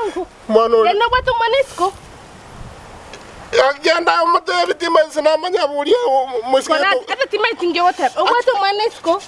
Angu. Mano. Yenda watu manisco. Agenda mate tima sana manya bulia muska. Hata tima tinge wote. Watu manisco.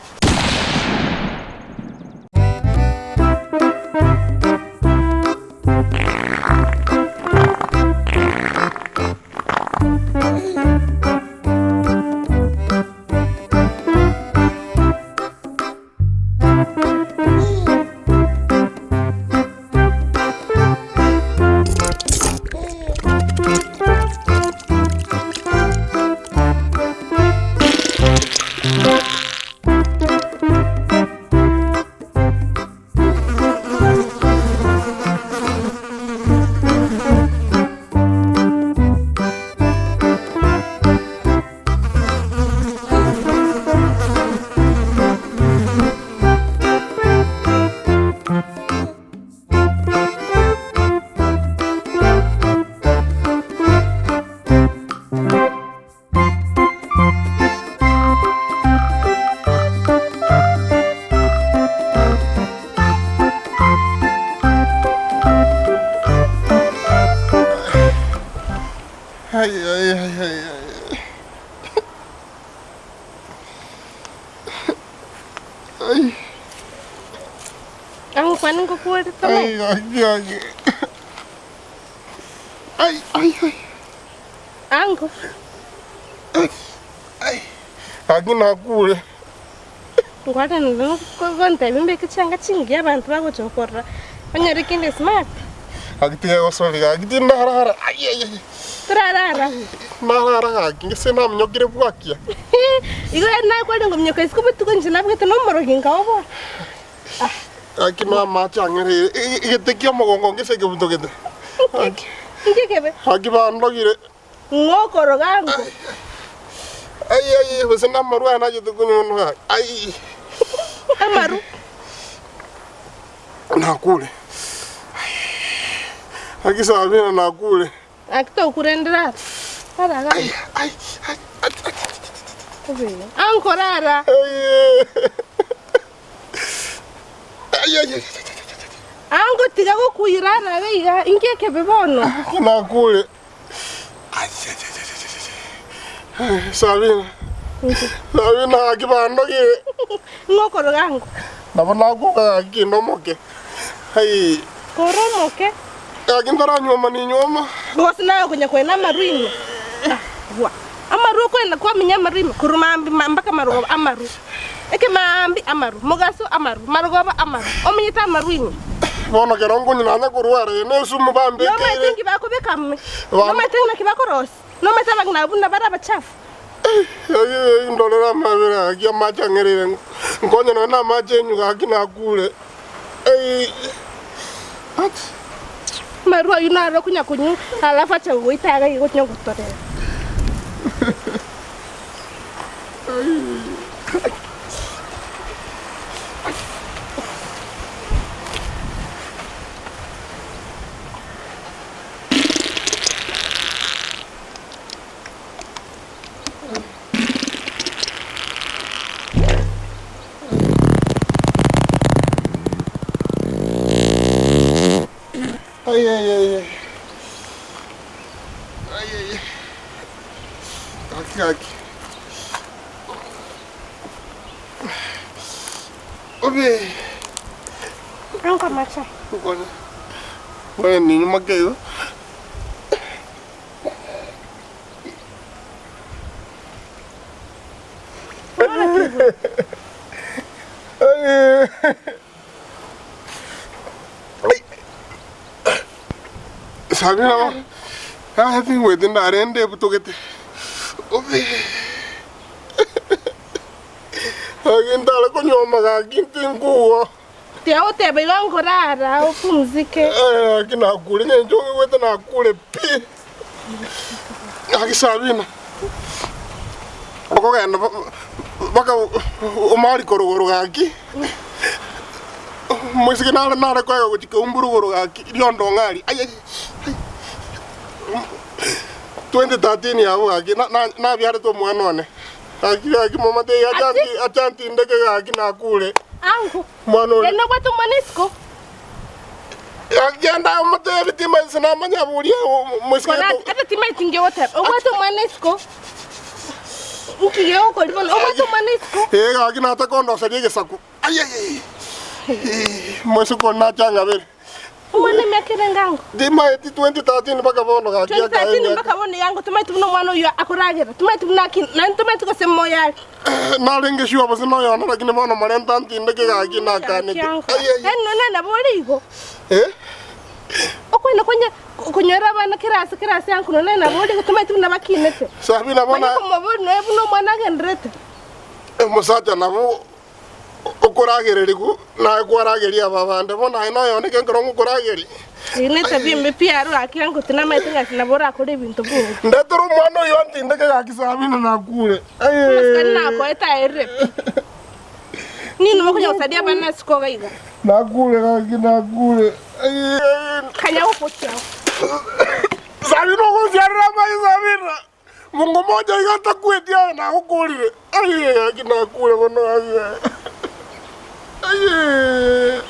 Ang paano ko kuha dito? Ay. Ang ko. Ay. Agin nakule. Ngwada nalo ko gonta bimbe kichanga chingi abantu bagochokora. Banyarikinde smart. Agitiye osori agitinda harara. Ay. Trarara. Marara ngise namnyogire bwakia. Igo na kwa ngo mnyoka isiko butukonje nabwe tonomoro hinga obo. Akino machangere igetekio mogongo ngise ke butogete. Ngikebe. Agiba ndogire. Ngokoro gangu. Ay, besena maru ana je tukunyo. Ay. Amaru. Nakule. Sabina nakule. Akto kurendera. Para. Ay. Ankorara. Ay. Ango tiga ko kuirana veiga ingeke bebono. Nakule. Sabina. Sabina akibando kire. Ngokoro gangu. Nabona ko akinomoke. Hai. Koromoke. Agindara nyoma ni nyoma. Bosina kunya kwena marino. Wa. Amaru kwenda kwa minyama marino. Kurumambi mbaka marugo amaru. Eke mambi amaru. Mogaso amaru. Marugoba amaru. Ominyita marino. Bona kerongo nyana kurware ne sumu bambe. No matingi bako bekamme. No matingi kibako ros. No mataba ngabunda bara bachafu. Ay ndolera mabera agia macha ngerere. Ngonyo na macha nyuga akina kule. Ay. Maru ayuna ro kunya kunyu alafa cha uitaga yigonya gutore. Ay. Aki. Obe. Angka macha. Bukan. Mana ni makai yo? Sabina, I have been waiting that end able to get. Again, Talako, your mother, give them go. The hotel belong to Rara, Pumzike. I cannot cool and enjoy with an cool pea. Sabina. Baka Omari Korogaki. Musikana na kwa which Kumburu Yondo Ngari. 2013 ya na biara to mwana one. Aki mama te atanti ndeke aki na kule. Angu. Mwana. Eno watu manisco. Agenda mate bitima sana manya buria musikito. Ata tima tinge wota. Owato manesko. Ukigeo ko libon owato manesko. Agina ata kondo sariye saku. Ay. Musiko na changa bere. Umwana miakire ngango. Dima 2013 mpaka bono gakia ka. 2013 mpaka bono yango tumaitu no mwana uyo akuragira. Tumaitu nakin na tumaitu ko semmo yake. Na lenge shua basi no yana lakini bono marenta ntindeke gaki na kanete. Henno na boligo. Okwenda kunyora bana kirasi yangu no na boligo tumaitu na bakinete. Sabina bona. Ko mabona ebuno mwana gendrete. Musacha nabo ukuragereriku na kwarageria babande bona ino yoneke ngoro ngukurageri ine tabi mpiaro akiangu tina maitinga sinabora kuri bintu bu ndatoro mwana yo ntindeke gakisabina na kure muskana ko eta ere nini mokunya usadia bana siko gaiga na kure kanya upocha sabina ko siara mai sabina mungu moja igata kwetia na kukurire kina kure bono Aye.